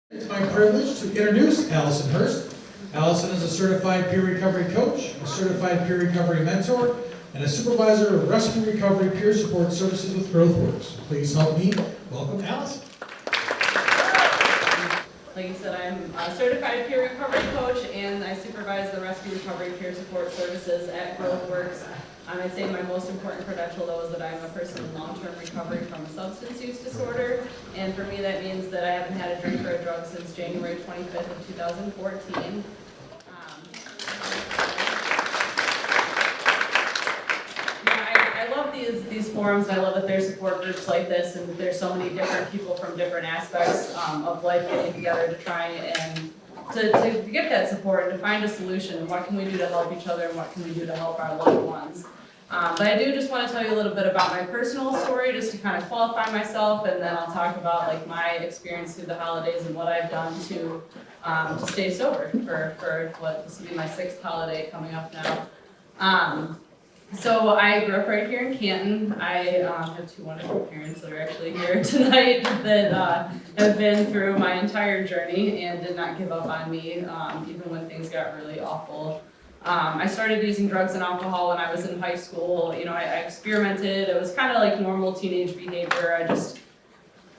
It's my privilege to introduce Allison Herrst. Allison is a certified peer recovery coach, a certified peer recovery mentor, and a supervisor of rescue recovery peer support services with GrowthWorks. Please help me welcome Allison. Like you said, I'm a certified peer recovery coach and I supervise the rescue recovery peer support services at GrowthWorks. I'd say my most important credential though is that I'm a person in long-term recovery from a substance use disorder. And for me that means that I haven't had a drink or a drug since January 25th of 2014. I love these forums, and I love that there's support groups like this, and there's so many different people from different aspects of life getting together to try and to get that support and to find a solution, and what can we do to help each other and what can we do to help our loved ones. But I do just want to tell you a little bit about my personal story just to kind of qualify myself, and then I'll talk about like my experience through the holidays and what I've done to stay sober for what this will be my 6th holiday coming up now. So I grew up right here in Canton. I have 2 wonderful parents that are actually here tonight that have been through my entire journey and did not give up on me even when things got really awful. I started using drugs and alcohol when I was in high school. You know, I experimented. It was kind of like normal teenage behavior.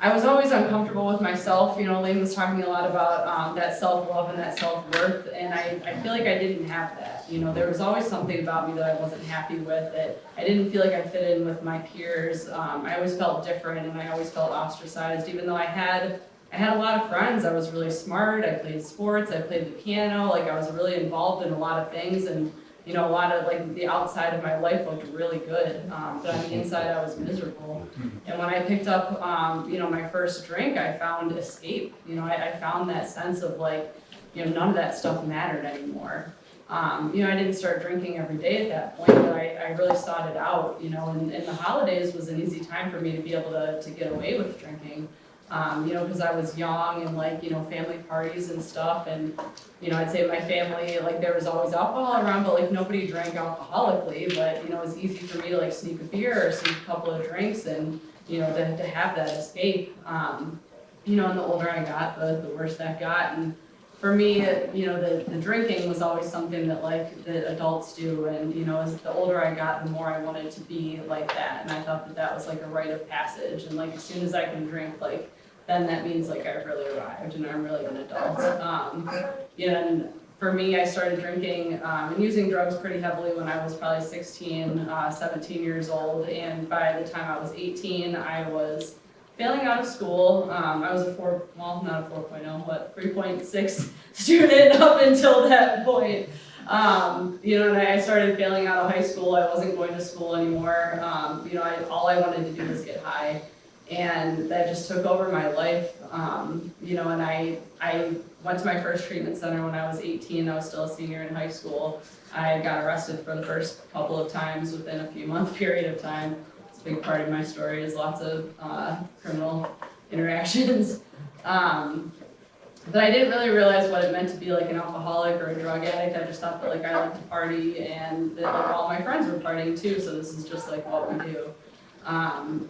I was always uncomfortable with myself. You know, Lane was talking a lot about that self-love and that self-worth, and I feel like I didn't have that. You know, there was always something about me that I wasn't happy with, that I didn't feel like I fit in with my peers. I always felt different, and I always felt ostracized, even though I had a lot of friends. I was really smart. I played sports. I played the piano. Like, I was really involved in a lot of things, and you know, a lot of like the outside of my life looked really good, but on the inside I was miserable. And when I picked up, you know, my first drink, I found escape. You know, I found that sense of like, you know, none of that stuff mattered anymore. You know, I didn't start drinking every day at that point, but I really sought it out. You know, and the holidays was an easy time for me to be able to get away with drinking. You know, because I was young and like, you know, family parties and stuff, and, you know, I'd say my family, like there was always alcohol around, but like nobody drank alcoholically, but, you know, it was easy for me to like sneak a beer or sneak a couple of drinks and, you know, to have that escape. You know, and the older I got, the worse that got, and for me, you know, the drinking was always something that like that adults do, and you know, as the older I got, the more I wanted to be like that, and I thought that that was like a rite of passage, and like as soon as I can drink, like then that means like I've really arrived and I'm really an adult. You know, and for me, I started drinking and using drugs pretty heavily when I was probably 16, 17 years old, and by the time I was 18, I was failing out of school. I was not a 4.0, but 3.6 student up until that point. You know, and I started failing out of high school. I wasn't going to school anymore. You know, all I wanted to do was get high, and that just took over my life. You know, and I went to my first treatment center when I was 18. I was still a senior in high school. I got arrested for the first couple of times within a few month period of time. It's a big part of my story is lots of criminal interactions. But I didn't really realize what it meant to be like an alcoholic or a drug addict. I just thought that like I liked to party and that like all my friends were partying too, so this is just like what we do.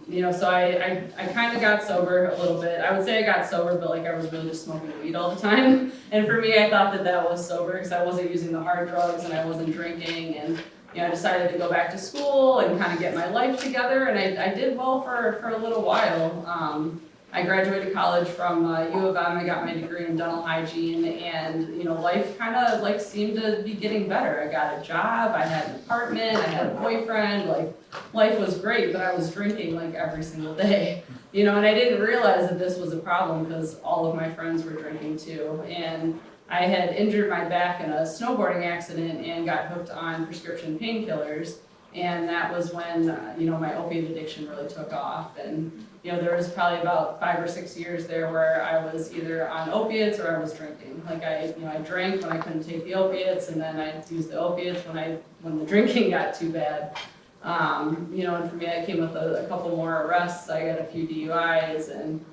You know, so I kind of got sober a little bit. I would say I got sober, but like I was really just smoking weed all the time. And for me, I thought that that was sober because I wasn't using the hard drugs and I wasn't drinking. And you know, I decided to go back to school and kind of get my life together. And I did well for a little while. I graduated college from U of M. I got my degree in dental hygiene, and you know, life kind of like seemed to be getting better. I got a job, I had an apartment, I had a boyfriend. Like life was great, but I was drinking like every single day. You know, and I didn't realize that this was a problem because all of my friends were drinking too. And I had injured my back in a snowboarding accident and got hooked on prescription painkillers. And that was when, you know, my opiate addiction really took off. And, you know, there was probably about 5 or 6 years there where I was either on opiates or I was drinking. Like I drank when I couldn't take the opiates, and then I used the opiates when the drinking got too bad. You know, and for me, I came with a couple more arrests. I got a few DUIs, and,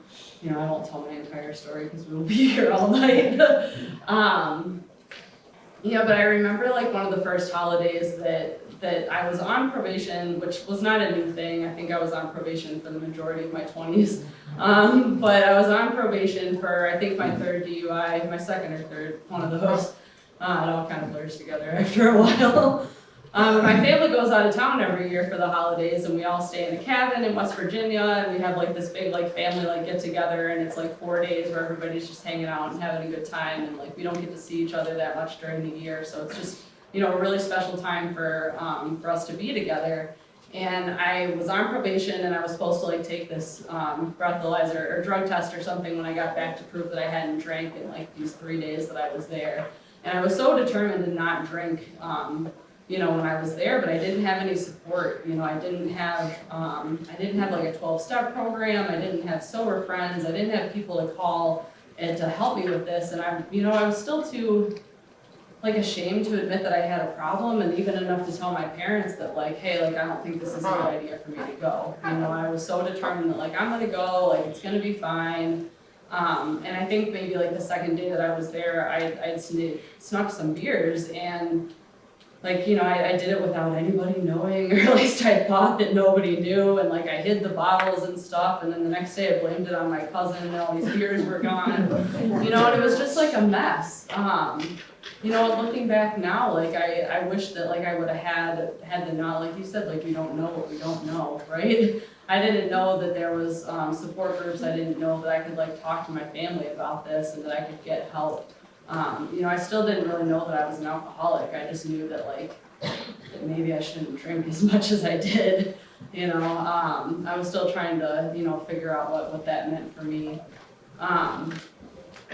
you know, I won't tell my entire story because we'll be here all night. You know, but I remember like one of the first holidays that that I was on probation, which was not a new thing. I think I was on probation for the majority of my 20s. But I was on probation for, I think, my third DUI, my second or third, one of those. It all kind of blurs together after a while. My family goes out of town every year for the holidays, and we all stay in a cabin in West Virginia, and we have like this big like family like get together, and it's like 4 days where everybody's just hanging out and having a good time, and like we don't get to see each other that much during the year, so it's just, you know, a really special time for us to be together. And I was on probation, and I was supposed to like take this breathalyzer or drug test or something when I got back to prove that I hadn't drank in like these 3 days that I was there. And I was so determined to not drink, you know, when I was there, but I didn't have any support. You know, I didn't have like a 12-step program. I didn't have sober friends. I didn't have people to call and to help me with this. And I was still too like ashamed to admit that I had a problem, and even enough to tell my parents that like, hey, like I don't think this is a good idea for me to go. You know, I was so determined that like I'm gonna go, like it's gonna be fine. And I think maybe like the second day that I was there, I'd snuck some beers, and like, you know, I did it without anybody knowing, or at least I thought that nobody knew, and like I hid the bottles and stuff, and then the next day I blamed it on my cousin, and all these beers were gone. You know, and it was just like a mess. You know, looking back now, like I wish that like I would have had the knowledge, like you said, like we don't know what we don't know, right? I didn't know that there was support groups. I didn't know that I could like talk to my family about this and that I could get help. You know, I still didn't really know that I was an alcoholic. I just knew that like that maybe I shouldn't drink as much as I did. You know, I was still trying to, you know, figure out what that meant for me.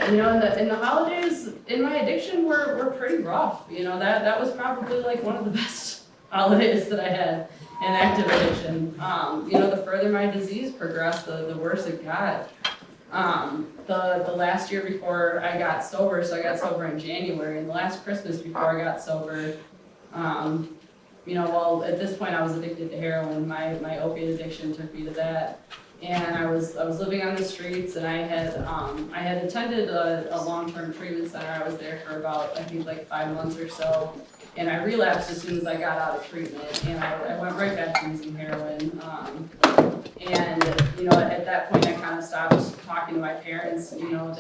You know, in the holidays in my addiction were pretty rough. You know, that was probably like one of the best holidays that I had in active addiction. You know, the further my disease progressed, the worse it got. The last year before I got sober, so I got sober in January, and the last Christmas before I got sober, you know, well, at this point I was addicted to heroin. My opiate addiction took me to that. And I was living on the streets, and I had attended a long-term treatment center. I was there for about, I think, like 5 months or so. And I relapsed as soon as I got out of treatment, and I went right back to using heroin. And, you know, at that point I kind of stopped talking to my parents. You know,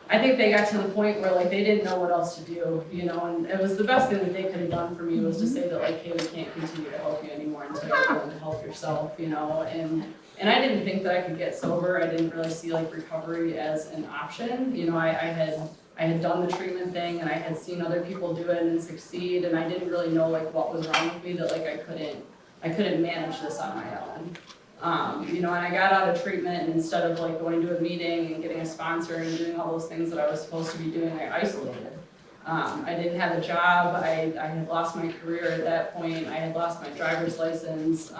I think they got to the point where like they didn't know what else to do, you know, and it was the best thing that they could have done for me was to say that like, hey, we can't continue to help you anymore until you're willing to help yourself, you know, and I didn't think that I could get sober. I didn't really see like recovery as an option. You know, I had done the treatment thing, and I had seen other people do it and succeed, and I didn't really know like what was wrong with me that like I couldn't manage this on my own. You know, and I got out of treatment, and instead of like going to a meeting and getting a sponsor and doing all those things that I was supposed to be doing, I isolated. I didn't have a job. I had lost my career at that point. I had lost my driver's license.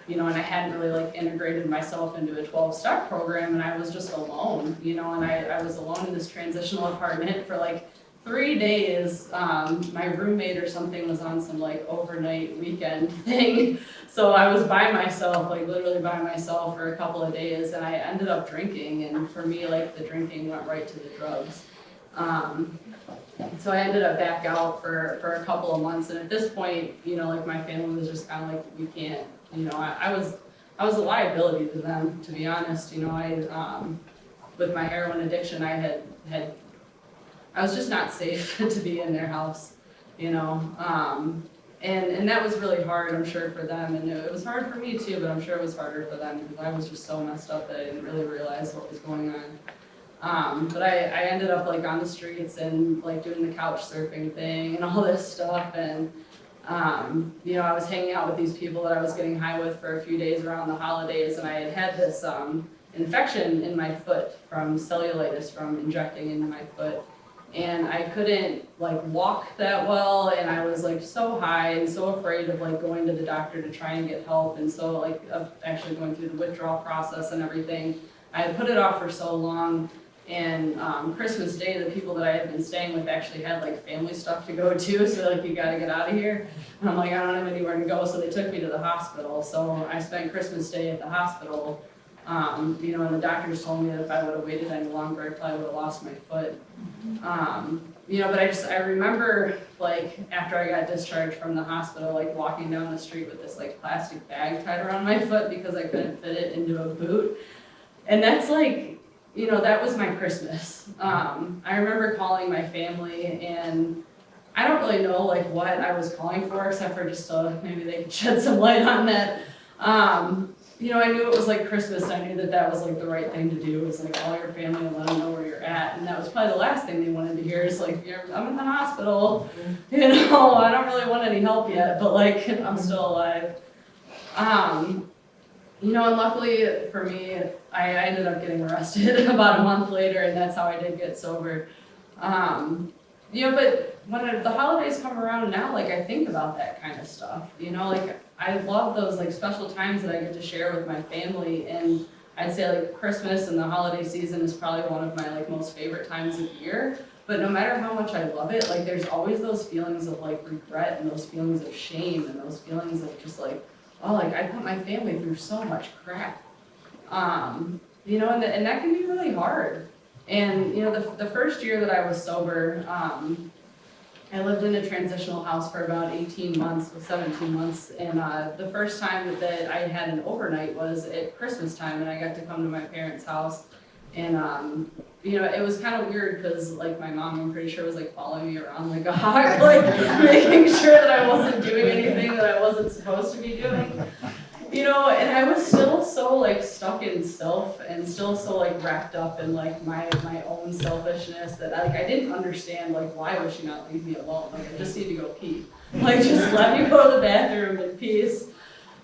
You know, and I hadn't really like integrated myself into a 12-step program, and I was just alone, you know, and I was alone in this transitional apartment for like 3 days. My roommate or something was on some like overnight weekend thing, so I was by myself, like literally by myself for a couple of days, and I ended up drinking, and for me, like the drinking went right to the drugs. So I ended up back out for a couple of months, and at this point, you know, like my family was just kind of like, we can't. You know, I was a liability to them, to be honest. You know, with my heroin addiction, I was just not safe to be in their house, you know, and that was really hard, I'm sure, for them, and it was hard for me too, but I'm sure it was harder for them because I was just so messed up that I didn't really realize what was going on. But I ended up like on the streets and like doing the couch surfing thing and all this stuff, and you know, I was hanging out with these people that I was getting high with for a few days around the holidays, and I had this infection in my foot from cellulitis from injecting into my foot, and I couldn't like walk that well, and I was like so high and so afraid of like going to the doctor to try and get help, and so like of actually going through the withdrawal process and everything. I had put it off for so long. And Christmas Day, the people that I had been staying with actually had like family stuff to go to, so like, you gotta get out of here. And I'm like, I don't have anywhere to go, so they took me to the hospital. So I spent Christmas Day at the hospital, you know, and the doctors told me that if I would have waited any longer, I probably would have lost my foot. But I remember, like, after I got discharged from the hospital, like, walking down the street with this, like, plastic bag tied around my foot because I couldn't fit it into a boot. And that's like, that was my Christmas. I remember calling my family, and I don't really know, like, what I was calling for, except for just maybe they could shed some light on that. I knew it was like Christmas, and I knew that was like the right thing to do, was like call your family and let them know where you're at. And that was probably the last thing they wanted to hear, is like, I'm in the hospital, I don't really want any help yet, but like, I'm still alive. And luckily for me, I ended up getting arrested about a month later, and that's how I did get sober. But when the holidays come around now, like, I think about that kind of stuff, like, I love those, like, special times that I get to share with my family, and I'd say, like, Christmas and the holiday season is probably one of my, like, most favorite times of the year. But no matter how much I love it, like, there's always those feelings of, like, regret, and those feelings of shame, and those feelings of just, like, oh, like, I put my family through so much crap. And that can be really hard. And, the first year that I was sober, I lived in a transitional house for about 17 months, and the first time that I had an overnight was at Christmas time, and I got to come to my parents' house. And, it was kind of weird because, like, my mom, I'm pretty sure, was, like, following me around like a hawk, like, making sure that I wasn't doing anything that I wasn't supposed to be doing. And I was still so, like, stuck in self, and still so, like, wrapped up in, like, my own selfishness, that I didn't understand, like, why would she not leave me alone? Like, I just need to go pee. Like, just let me go to the bathroom in peace.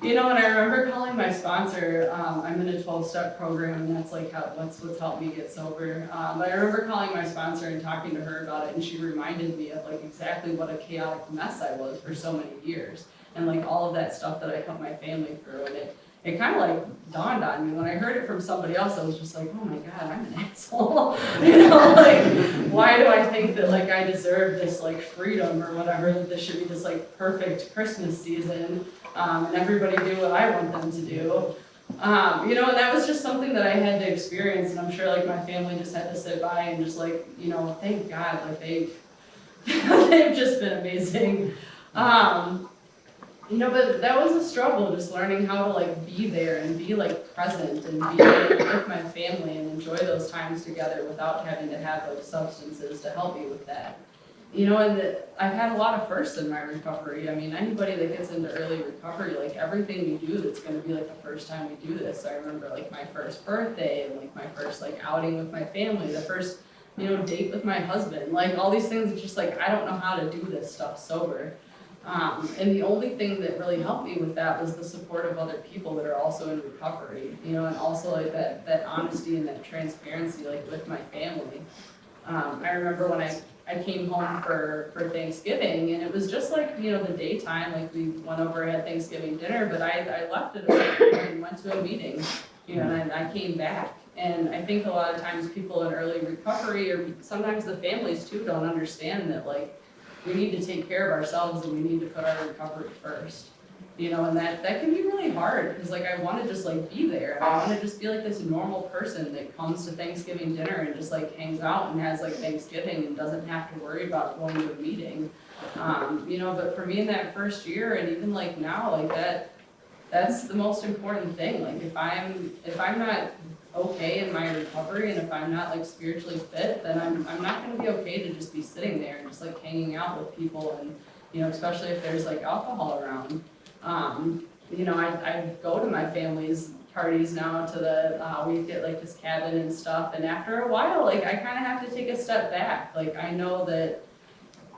And I remember calling my sponsor. I'm in a 12-step program, and that's, like, what's helped me get sober. But I remember calling my sponsor and talking to her about it, and she reminded me of, like, exactly what a chaotic mess I was for so many years. And, like, all of that stuff that I put my family through, and it kind of, like, dawned on me. When I heard it from somebody else, I was just like, oh my God, I'm an asshole. Like, why do I think that, like, I deserve this, like, freedom or whatever, that this should be this, like, perfect Christmas season, and everybody do what I want them to do. And that was just something that I had to experience, and I'm sure, like, my family just had to sit by and just, like, thank God, like, they've just been amazing. But that was a struggle, just learning how to, like, be there and be, like, present and be with my family and enjoy those times together without having to have, like, substances to help me with that. And I've had a lot of firsts in my recovery. I mean, anybody that gets into early recovery, like, everything we do that's going to be, like, the first time we do this. So I remember, like, my first birthday, and, like, my first, like, outing with my family, the first, date with my husband. Like, all these things, it's just, like, I don't know how to do this stuff sober. And the only thing that really helped me with that was the support of other people that are also in recovery, and also, like, that honesty and that transparency, like, with my family. I remember when I came home for Thanksgiving, and it was just like, the daytime, like, we went over and had Thanksgiving dinner, but I left at a certain point and went to a meeting, and I came back. And I think a lot of times people in early recovery, or sometimes the families too, don't understand that, like, we need to take care of ourselves, and we need to put our recovery first. And that can be really hard, because, like, I want to just, like, be there, and I want to just be, like, this normal person that comes to Thanksgiving dinner and just, like, hangs out and has, like, Thanksgiving and doesn't have to worry about going to a meeting. But for me in that first year, and even, like, now, like, that's the most important thing. Like, if I'm not okay in my recovery, and if I'm not, like, spiritually fit, then I'm not going to be okay to just be sitting there and just, like, hanging out with people, and especially if there's, like, alcohol around. I go to my family's parties now, we get, like, this cabin and stuff, and after a while, like, I kind of have to take a step back. Like, I know that,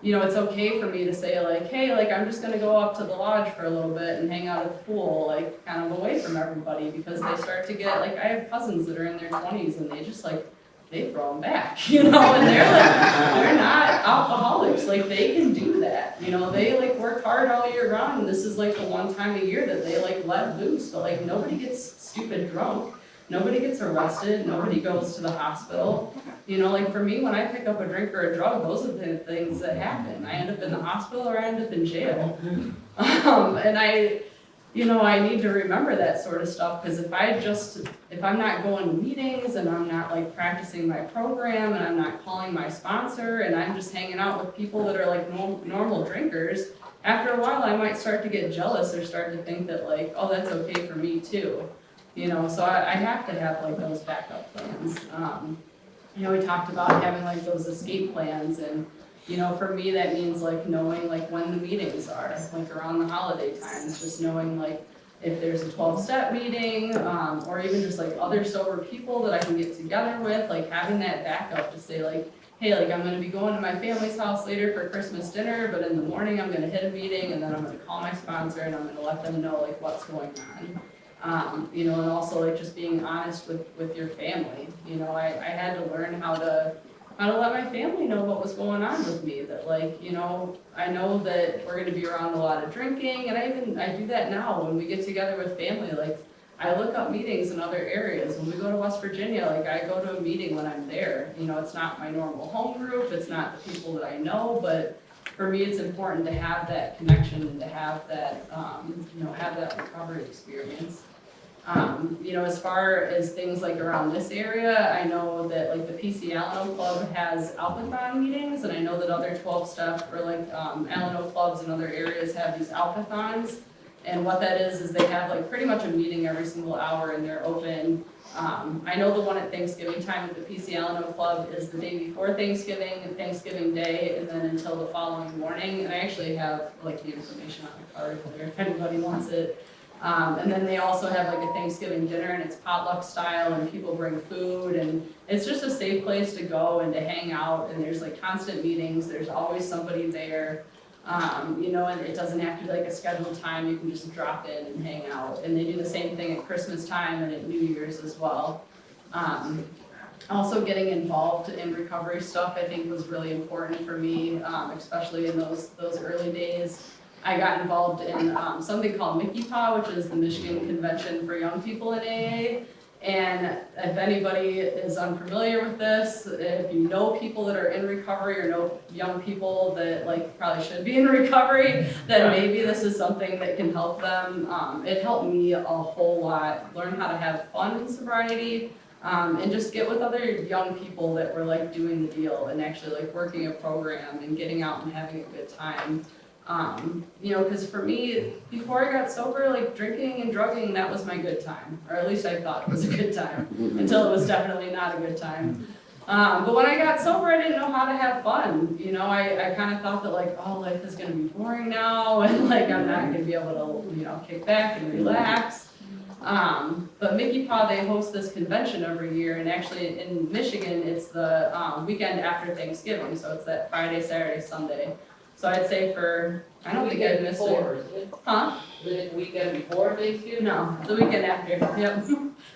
it's okay for me to say, like, hey, like, I'm just gonna go up to the lodge for a little bit and hang out at the pool, like, kind of away from everybody, because they start to get, like, I have cousins that are in their 20s, and they just, like, they throw them back, and they're like, they're not alcoholics, like, they can do that, they, like, work hard all year round, and this is, like, the one time a year that they, like, let loose, but, like, nobody gets stupid drunk, nobody gets arrested, nobody goes to the hospital. Like, for me, when I pick up a drink or a drug, those are the things that happen. I end up in the hospital, or I end up in jail. And I need to remember that sort of stuff, because if I'm not going to meetings and I'm not like practicing my program and I'm not calling my sponsor and I'm just hanging out with people that are like normal drinkers, after a while I might start to get jealous or start to think that like, oh, that's okay for me too. So I have to have like those backup plans. We talked about having like those escape plans, and for me, that means like knowing like when the meetings are, like around the holiday times, just knowing like if there's a 12-step meeting, or even just like other sober people that I can get together with, like having that backup to say like, hey, like I'm gonna be going to my family's house later for Christmas dinner, but in the morning I'm gonna hit a meeting and then I'm gonna call my sponsor and I'm gonna let them know like what's going on. And also like just being honest with your family. I had to learn how to let my family know what was going on with me, that like, I know that we're gonna be around a lot of drinking, and I do that now when we get together with family, like I look up meetings in other areas. When we go to West Virginia, like I go to a meeting when I'm there. It's not my normal home group, it's not the people that I know, but for me it's important to have that connection and to have that, have that recovery experience. As far as things like around this area, I know that like the PC Alleno Club has Alpathon meetings, and I know that other 12-step or like Alleno clubs in other areas have these Alpathons. And what that is they have like pretty much a meeting every single hour, and they're open. I know the one at Thanksgiving time at the PC Alleno Club is the day before Thanksgiving and Thanksgiving Day, and then until the following morning. And I actually have like the information on the card there if anybody wants it. And then they also have like a Thanksgiving dinner, and it's potluck style, and people bring food, and it's just a safe place to go and to hang out, and there's like constant meetings, there's always somebody there, and it doesn't have to be like a scheduled time, you can just drop in and hang out. And they do the same thing at Christmas time and at New Year's as well. Also getting involved in recovery stuff I think was really important for me, especially in those early days. I got involved in something called Mickey Paw, which is the Michigan Convention for Young People in AA. And if anybody is unfamiliar with this, if you know people that are in recovery or know young people that like probably should be in recovery, then maybe this is something that can help them. It helped me a whole lot, learn how to have fun in sobriety, and just get with other young people that were like doing the deal and actually like working a program and getting out and having a good time. Because for me, before I got sober, like drinking and drugging, that was my good time. Or at least I thought it was a good time, until it was definitely not a good time. But when I got sober, I didn't know how to have fun. I kind of thought that like, oh, life is gonna be boring now, and like I'm not gonna be able to, kick back and relax. But Mickey Paw, they host this convention every year, and actually in Michigan, it's the weekend after Thanksgiving, so it's that Friday, Saturday, Sunday. So I'd say I don't think I'd missed it. Huh? Was it the weekend before Thanksgiving? No, the weekend after, yep.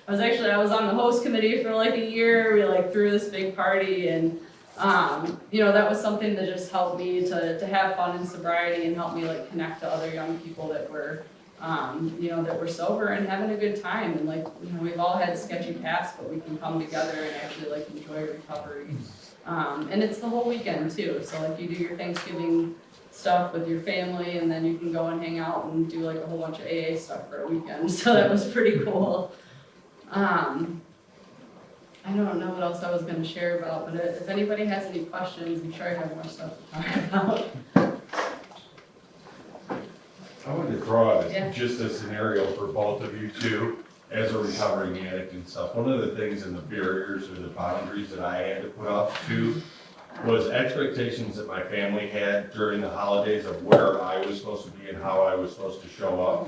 I was on the host committee for like a year, we like threw this big party, and that was something that just helped me to have fun in sobriety and help me like connect to other young people that were, that were sober and having a good time. And like, we've all had sketchy pasts, but we can come together and actually like enjoy recovery. And it's the whole weekend too, so like you do your Thanksgiving stuff with your family, and then you can go and hang out and do like a whole bunch of AA stuff for a weekend, so that was pretty cool. I don't know what else I was going to share about, but if anybody has any questions, I'm sure I have more stuff to talk about. I wanted to throw out Yeah. just a scenario for both of you too, as a recovering addict and stuff. One of the things and the barriers or the boundaries that I had to put up to was expectations that my family had during the holidays of where I was supposed to be and how I was supposed to show up.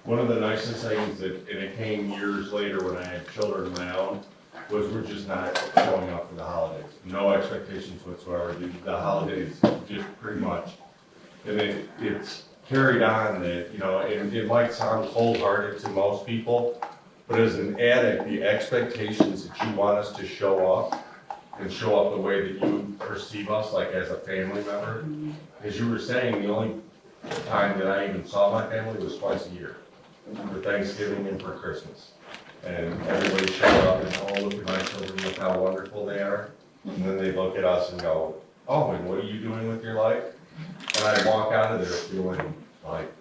One of the nicest things that, and it came years later when I had children of my own, was we're just not showing up for the holidays. No expectations whatsoever. The holidays just pretty much. And it's carried on that, and it might sound cold-hearted to most people, but as an addict, the expectations that you want us to show up and show up the way that you perceive us, like as a family member. As you were saying, the only time that I even saw my family was twice a year, for Thanksgiving and for Christmas. And everybody showed up and, oh, look at my children, look how wonderful they are. And then they look at us and go, oh, and what are you doing with your life? And I walk out of there feeling like,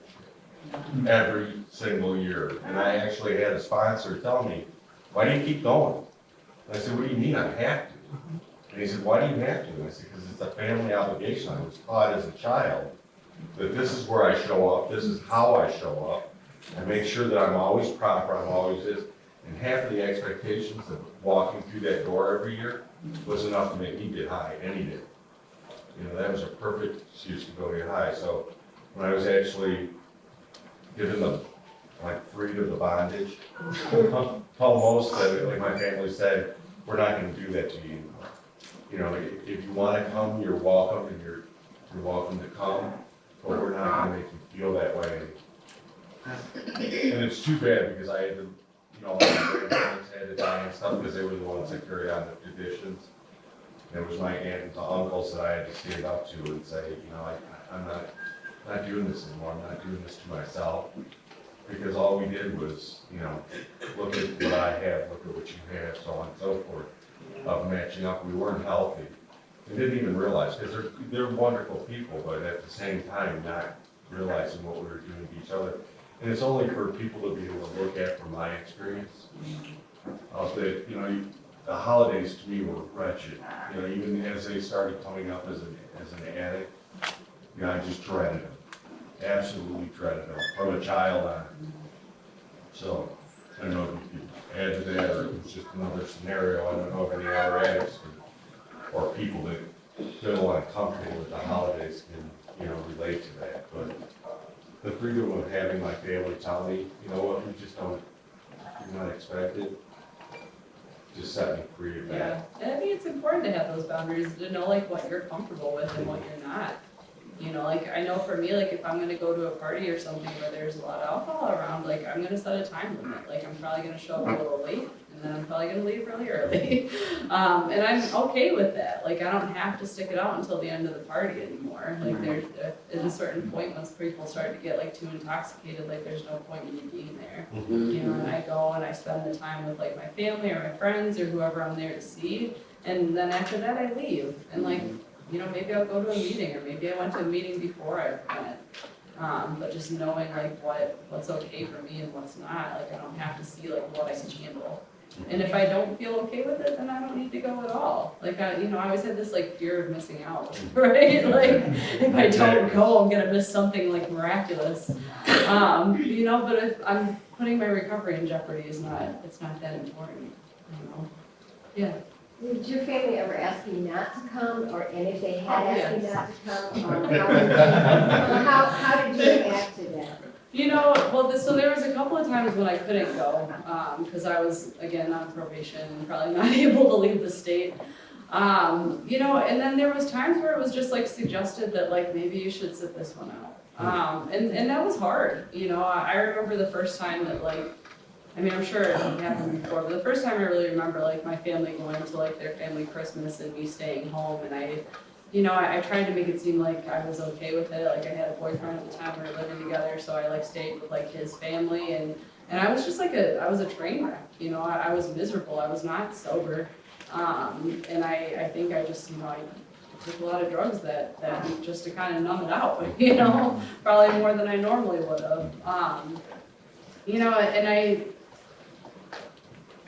every single year. And I actually had a sponsor tell me, why do you keep going? And I said, what do you mean I have to? And he said, why do you have to? And I said, because it's a family obligation. I was taught as a child that this is where I show up, this is how I show up. I make sure that I'm always proper, I'm always this. And half of the expectations of walking through that door every year was enough to make me get high any day. You know, that was a perfect excuse to go get high. So when I was actually given the, like, freed of the bondage, almost, like my family said, we're not gonna do that to you anymore. You know, if you wanna come, you're welcome, and you're welcome to come, but we're not gonna make you feel that way. And it's too bad, because I had to, you know, my grandparents had to die and stuff, because they were the ones that carried on the traditions. And it was my aunt and uncles that I had to stand up to and say, you know, I'm not doing this anymore, I'm not doing this to myself. Because all we did was, you know, look at what I have, look at what you have, so on and so forth, of matching up. We weren't healthy. We didn't even realize, because they're wonderful people, but at the same time, not realizing what we were doing to each other. And it's only for people to be able to look at from my experience. That, you know, the holidays to me were wretched. You know, even as they started coming up as an addict, you know, I just dreaded them. Absolutely dreaded them from a child on. So, I don't know if you could add to that, or it was just another scenario. I don't know if any other addicts or people that feel uncomfortable with the holidays can, you know, relate to that. But the freedom of having my family tell me, you know what, we just don't, you're not expected, just set me free of that. Yeah, and I think it's important to have those boundaries, to know like what you're comfortable with and what you're not. You know, like I know for me, like if I'm gonna go to a party or something where there's a lot of alcohol around, like I'm gonna set a time limit. Like I'm probably gonna show up a little late, and then I'm probably gonna leave really early. And I'm okay with that. Like I don't have to stick it out until the end of the party anymore. Like there's at a certain point, once people start to get like too intoxicated, like there's no point in me being there. You know, and I go and I spend the time with like my family or my friends or whoever I'm there to see, and then after that I leave. And like, you know, maybe I'll go to a meeting, or maybe I went to a meeting before I went. But just knowing like what's okay for me and what's not, like I don't have to see like what I can handle. And if I don't feel okay with it, then I don't need to go at all. Like you know, I always had this like fear of missing out, right? Like if I don't go, I'm gonna miss something like miraculous. You know, but if I'm putting my recovery in jeopardy, it's not that important. You know, yeah. Did your family ever ask you not to come, or and if they had asked you not to come, how did you react to that? You know, well, so there was a couple of times when I couldn't go, because I was, again, on probation and probably not able to leave the state. You know, and then there was times where it was just like suggested that like maybe you should sit this one out. And that was hard, you know. I remember the first time that like, I mean, I'm sure it happened before, but the first time I really remember like my family going to like their family Christmas and me staying home, and I tried to make it seem like I was okay with it. Like I had a boyfriend at the time, we were living together, so I like stayed with like his family, and I was just like I was a train wreck, you know. I was miserable, I was not sober, and I think I just, you know, I took a lot of drugs that week just to kind of numb it out, you know, probably more than I normally would have. You know, and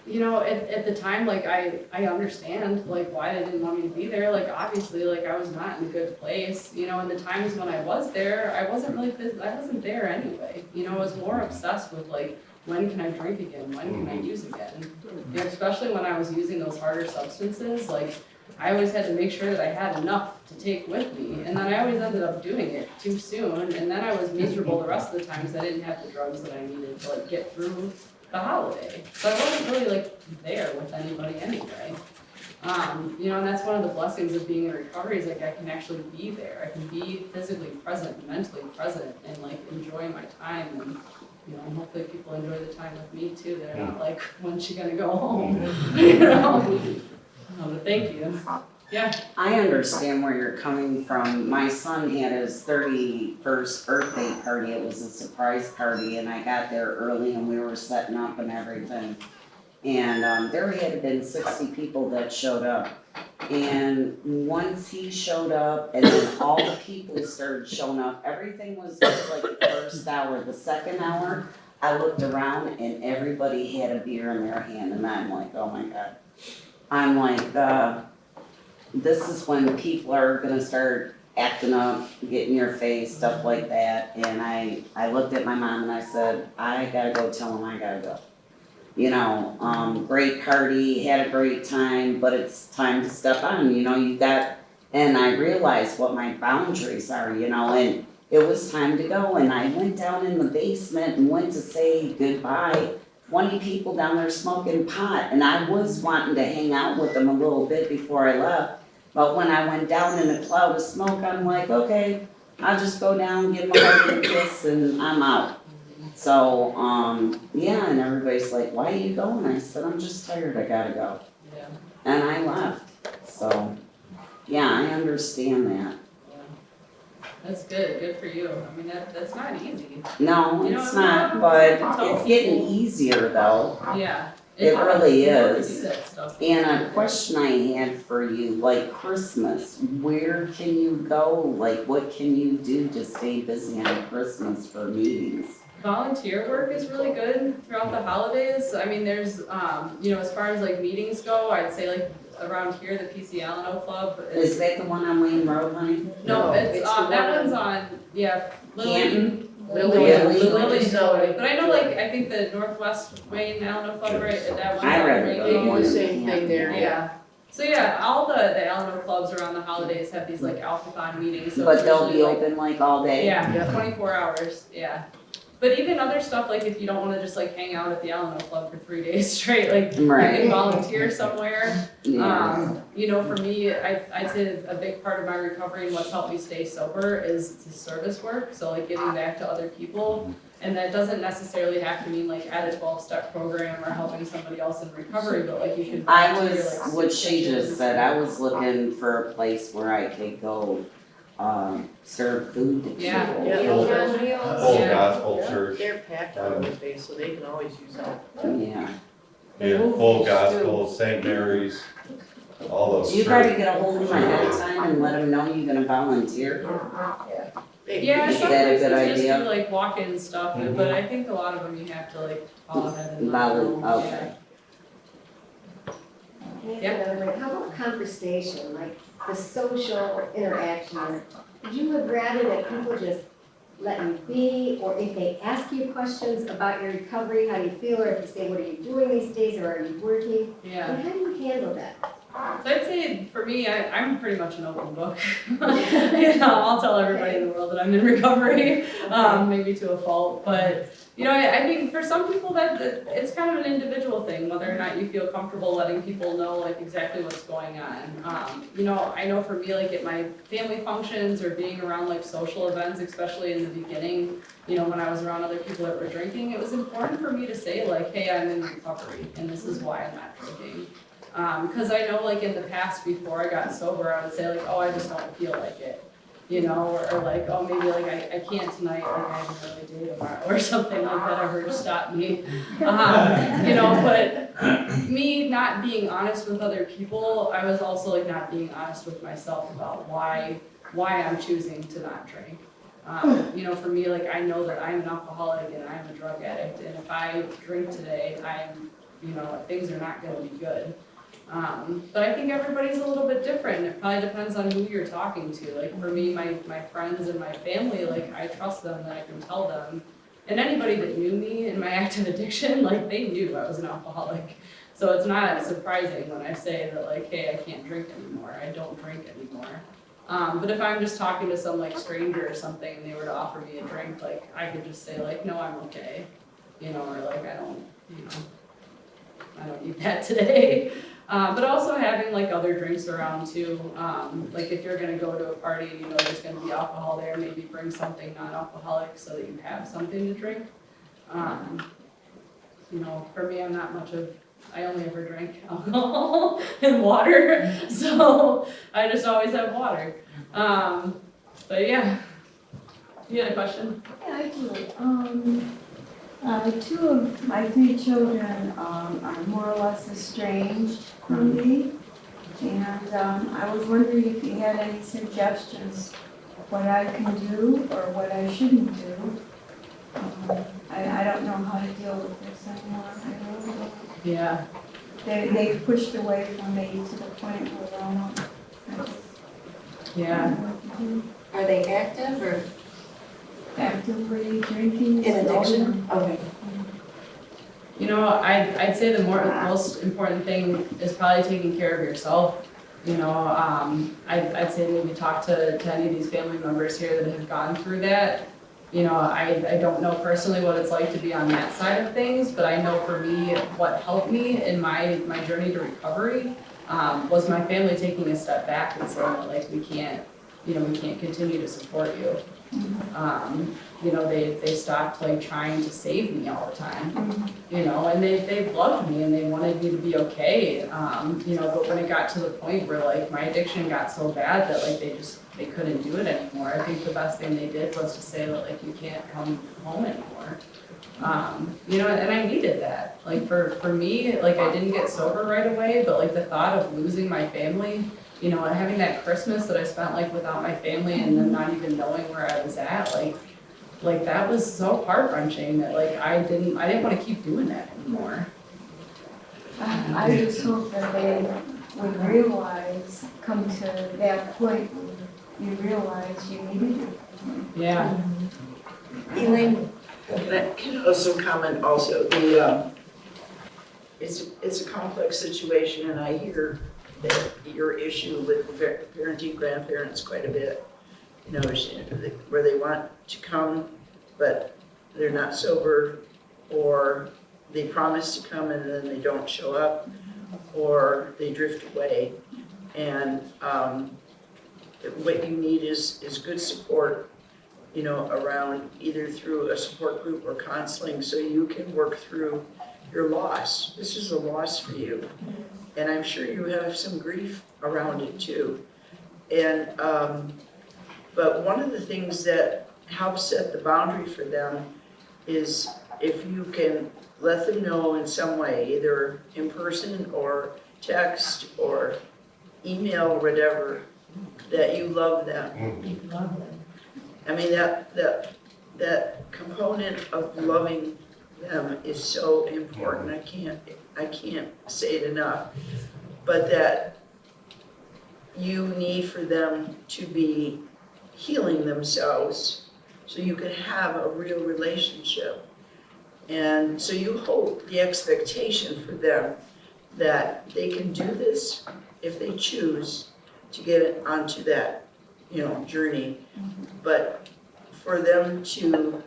you know, at the time, like, I understand, like, why they didn't want me to be there. Like, obviously, like, I was not in a good place. You know, and the times when I was there, I wasn't there anyway. You know, I was more obsessed with, like, when can I drink again? When can I use again? You know, especially when I was using those harder substances, like, I always had to make sure that I had enough to take with me. And then I always ended up doing it too soon. And then I was miserable the rest of the time because I didn't have the drugs that I needed to, like, get through the holiday. So I wasn't really like there with anybody anyway. You know, and that's one of the blessings of being in recovery is like I can actually be there. I can be physically present, mentally present, and like enjoy my time. And you know, hopefully people enjoy the time with me too. They're not like, when's she gonna go home? You know. But thank you. Yeah. I understand where you're coming from. My son had his 31st birthday party. It was a surprise party, and I got there early and we were setting up and everything. And there had been 60 people that showed up. And once he showed up and then all the people started showing up, everything was good like the first hour. The second hour, I looked around and everybody had a beer in their hand and I'm like, oh my God. I'm like, this is when people are gonna start acting up, get in your face, stuff like that. And I looked at my mom and I said, I gotta go tell him I gotta go. You know, great party, had a great time, but it's time to step on, you know, and I realized what my boundaries are, you know, and it was time to go, and I went down in the basement and went to say goodbye. 20 people down there smoking pot, and I was wanting to hang out with them a little bit before I left, but when I went down in a cloud of smoke, I'm like, okay, I'll just go down, give them a hug and a kiss, and I'm out. So, yeah, and everybody's like, why are you going? I said, I'm just tired, I gotta go. Yeah. And I left, so, yeah, I understand that. That's good for you. I mean, that's not easy. No, You know, it's it's not, not- but it's tough. it's getting easier though. Yeah. It really You have to is. do that stuff. And a question I had for you, like Christmas, where can you go? Like, what can you do to stay busy on Christmas for meetings? Volunteer work is really good throughout the holidays. I mean, there's, you know, as far as like meetings go, I'd say like around here, the PC Alleno Club Is is. that the one on Wayne Road, honey? No, it's, it's the that one one's on, yeah, Lily. Canton? Lily, Lily's so, but I know like, I think the Northwest Wayne Alleno Club, right, that one's I on read Wayne it. they do Road. the same thing there, Yeah. So yeah, all the Alleno clubs around the holidays have these like alphathon meetings, so But it's they'll be usually, like, open like all day? yeah, Yeah. 24 hours, yeah. But even other stuff, like if you don't wanna just like hang out at the Alleno Club for 3 days straight, like you Right, can volunteer somewhere. yeah. You know, for me, I'd say a big part of my recovery and what's helped me stay sober is the service work, so like giving back to other people. And that doesn't necessarily have to mean like at a 12-step program or helping somebody else in recovery, but like you could. I volunteer, was, like, what soup she kitchens. just said, I was looking for a place where I could go, serve food to people. Yeah. Yeah. Full Yeah. gospel church, They're packed on Wednesday, so they can always use help. Yeah. yeah, full gospel, St. Mary's, all those. You gotta get a hold of them ahead of time and let them know you're gonna volunteer. Yeah, Is some that a places good just idea? do like walk-in stuff, Mhm. but I think a lot of them you have to like call ahead and. let them know. Okay. How about conversation, like the social interaction? Would you have rather that people just let you be, or if they ask you questions about your recovery, how do you feel, or if you say, what are you doing these days, or are you working? Yeah, And how do you handle that? so I'd say for me, I'm pretty much an open book. You know, I'll tell everybody in the world that I'm in recovery, maybe to a fault, but you know, I mean, for some people that it's kind of an individual thing, whether or not you feel comfortable letting people know like exactly what's going on. You know, I know for me, like at my family functions or being around like social events, especially in the beginning, you know, when I was around other people that were drinking, it was important for me to say like, hey, I'm in recovery and this is why I'm not drinking. Cause I know like in the past before I got sober, I would say like, oh, I just don't feel like it. You know, or like, oh, maybe like I can't tonight, like I have an early day tomorrow, or something like that, or to stop me. You know, but me not being honest with other people, I was also like not being honest with myself about why I'm choosing to not drink. You know, for me, like I know that I'm an alcoholic and I'm a drug addict, and if I drink today, you know, things are not gonna be good. But I think everybody's a little bit different. It probably depends on who you're talking to. Like for me, my friends and my family, like I trust them that I can tell them. And anybody that knew me in my active addiction, like they knew I was an alcoholic. So it's not surprising when I say that like, hey, I can't drink anymore. I don't drink anymore. But if I'm just talking to some like stranger or something and they were to offer me a drink, like I could just say like, no, I'm okay. You know, or like I don't need that today. But also having like other drinks around too. Like if you're gonna go to a party and you know there's gonna be alcohol there, maybe bring something non-alcoholic so that you have something to drink. You know, for me, I only ever drink alcohol and water, so I just always have water. But yeah, you had a question? Yeah, I do. Two of my three children are more or less estranged from me. And I was wondering if you had any suggestions, what I can do or what I shouldn't do. I don't know how to deal with this anymore. I really don't. Yeah, They've pushed away from me to the point where I just yeah. don't know what to do. Are they active or Actively drinking. in addiction? Okay. You know, I'd say the most important thing is probably taking care of yourself. You know, I'd say maybe talk to any of these family members here that have gone through that. You know, I don't know personally what it's like to be on that side of things, but I know for me, what helped me in my journey to recovery was my family taking a step back and saying that, like, we can't continue to support you. You know, they stopped like trying to save me all the time, you know, and they loved me and they wanted me to be okay. You know, but when it got to the point where like my addiction got so bad that like they couldn't do it anymore, I think the best thing they did was to say that like you can't come home anymore. You know, and I needed that. Like for me, like I didn't get sober right away, but like the thought of losing my family, you know, and having that Christmas that I spent like without my family and then not even knowing where I was at, like that was so heart-wrenching that like I didn't want to keep doing that anymore. I just hope that they would realize, come to that point when you realize you needed it. Yeah. Elaine? Can I also comment also, it's a complex situation, and I hear that your issue with parenting grandparents quite a bit. You know, where they want to come, but they're not sober, or they promise to come and then they don't show up, or they drift away. And what you need is good support, you know, around either through a support group or counseling, so you can work through your loss. This is a loss for you, and I'm sure you have some grief around it too. And but one of the things that helps set the boundary for them is if you can let them know in some way, either in person or text or email or whatever, that you love them. You love them. I mean, that component of loving them is so important. I can't say it enough. But that you need for them to be healing themselves so you can have a real relationship. And so you hold the expectation for them that they can do this if they choose to get onto that, you know, journey. But for them to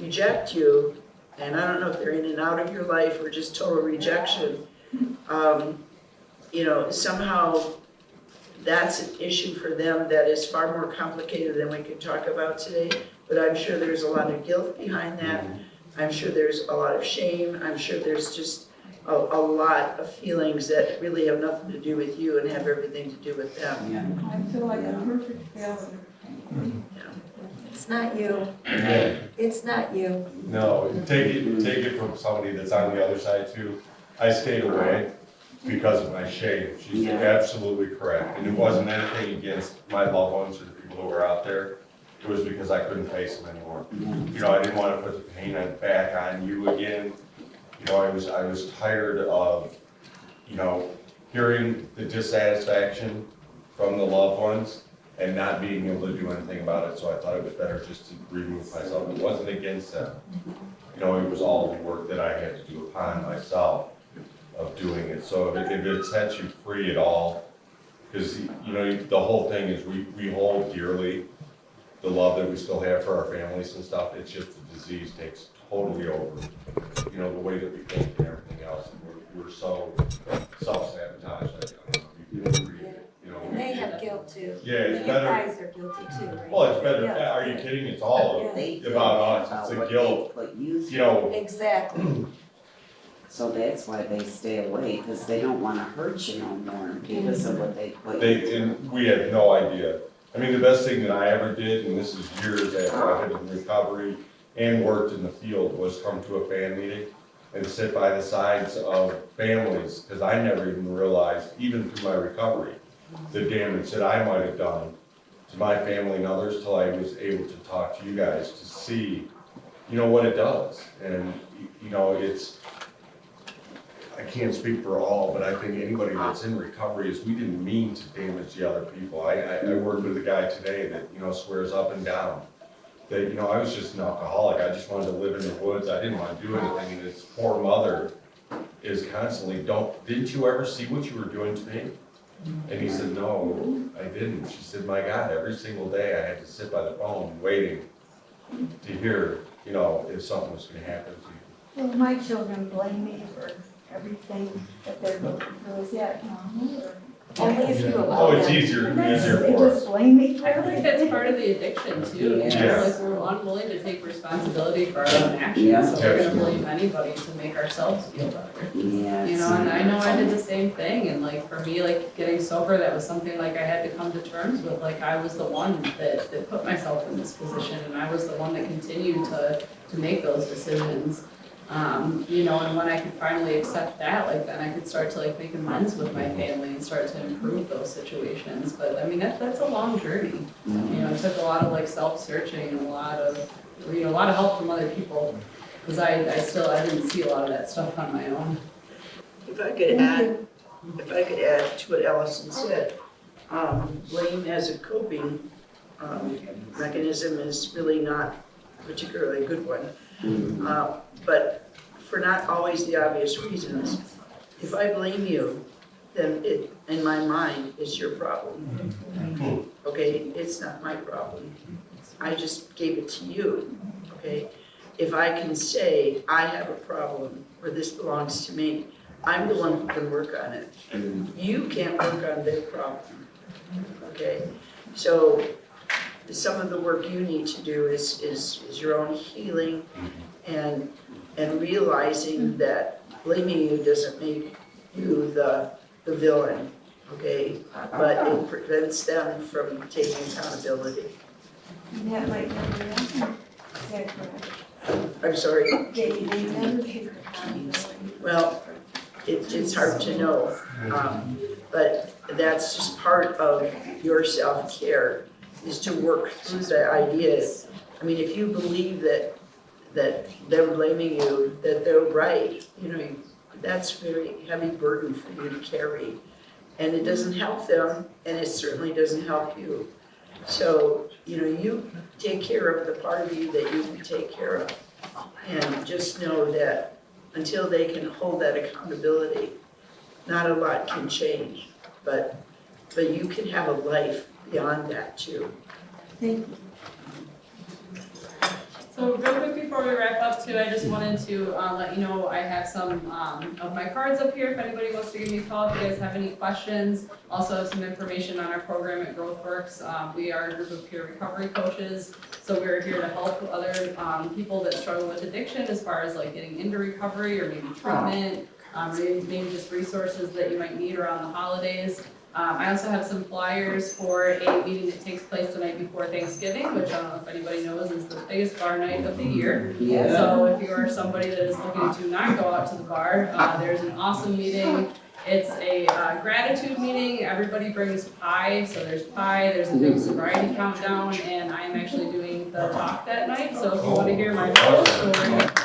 reject you, and I don't know if they're in and out of your life or just total rejection, you know, somehow that's an issue for them that is far more complicated than we can talk about today. But I'm sure there's a lot of guilt behind that. I'm sure there's a lot of shame. I'm sure there's just a lot of feelings that really have nothing to do with you and have everything to do with them. Yeah. I feel like a perfect failure. It's not you. Yeah. It's not you. No, take it from somebody that's on the other side too. I stayed away because of my shame. She's Yeah. absolutely correct. And it wasn't anything against my loved ones or the people who were out there. It was because I couldn't face them anymore. You know, I didn't want to put the pain back on you again. You know, I was tired of, you know, hearing the dissatisfaction from the loved ones and not being able to do anything about it. So I thought it was better just to remove myself. It wasn't against them. You know, it was all the work that I had to do upon myself of doing it. So if it sets you free at all, because, you know, the whole thing is we hold dearly the love that we still have for our families and stuff. It's just the disease takes totally over, you know, the way that we think and everything else. And we're so self-sabotaged. I don't know if you can agree, you know. And they have guilt too. Yeah, it's You better. guys are guilty too, right? Well, it's better. Yeah. Are you kidding? It's all They feel about bad us. It's the what guilt. they put you You know, Exactly. So that's why they stay away, because they don't wanna hurt you no more because of what they put you they, through. and we had no idea. I mean, the best thing that I ever did, and this is years after I had been in recovery and worked in the field, was come to a fan meeting and sit by the sides of families, because I never even realized, even through my recovery, the damage that I might have done to my family and others, till I was able to talk to you guys to see, you know, what it does. And, you know, it's, I can't speak for all, but I think anybody that's in recovery is, we didn't mean to damage the other people. I worked with a guy today that, you know, swears up and down that, you know, I was just an alcoholic, I just wanted to live in the woods, I didn't want to do anything, and his poor mother is constantly, didn't you ever see what you were doing to me? And he said, no, I didn't. She said, my God, every single day I had to sit by the phone waiting to hear, you know, if something was gonna happen to you. Well, my children blame me for everything that they're going through. Is that normal or? Only if you allow Oh, it's them. easier They for just us. blame me for I feel like everything. that's part of the addiction too, you know, Yes. like we're unwilling to take responsibility for our own actions, Yeah. so we're gonna Absolutely. blame anybody to make ourselves feel better. Yeah. You know, and I know I did the same thing, and like for me, like getting sober, that was something like I had to come to terms with, like I was the one that put myself in this position, and I was the one that continued to make those decisions. You know, and when I could finally accept that, like then I could start to like make amends with my family and start to improve those situations. But I mean, that's a long journey. You know, it took a lot of like self-searching and a lot of, you know, a lot of help from other people. Because I didn't see a lot of that stuff on my own. If I could add to what Allison said, blame as a coping mechanism is really not particularly a good one. But for not always the obvious reasons. If I blame you, then it, in my mind, is your problem. Okay, it's not my problem. I just gave it to you, okay? If I can say, I have a problem, or this belongs to me, I'm the one who can work on it. You can't work on their problem, okay? So some of the work you need to do is your own healing and realizing that blaming you doesn't make you the villain, okay? But it prevents them from taking accountability. And that might never happen. Is that correct? I'm sorry, They never take accountability. well, it's hard to know, but that's just part of your self-care, is to work through the ideas. I mean, if you believe that they're blaming you, that they're right, you know, that's a very heavy burden for you to carry. And it doesn't help them, and it certainly doesn't help you. So, you know, you take care of the part of you that you can take care of. And just know that until they can hold that accountability, not a lot can change. But you can have a life beyond that too. Thank you. So real quick before we wrap up too, I just wanted to let you know I have some of my cards up here if anybody wants to give me a call, if you guys have any questions. Also have some information on our program at GrowthWorks. We are a group of peer recovery coaches, so we're here to help other people that struggle with addiction as far as like getting into recovery or maybe treatment, maybe just resources that you might need around the holidays. I also have some flyers for a meeting that takes place the night before Thanksgiving, which I don't know if anybody knows is the biggest bar night of the year. Yeah. So if you are somebody that is looking to not go out to the bar, there's an awesome meeting. It's a gratitude meeting. Everybody brings pie, so there's pie, there's a big sobriety countdown, and I'm actually doing the talk that night. So if you want to hear my toast or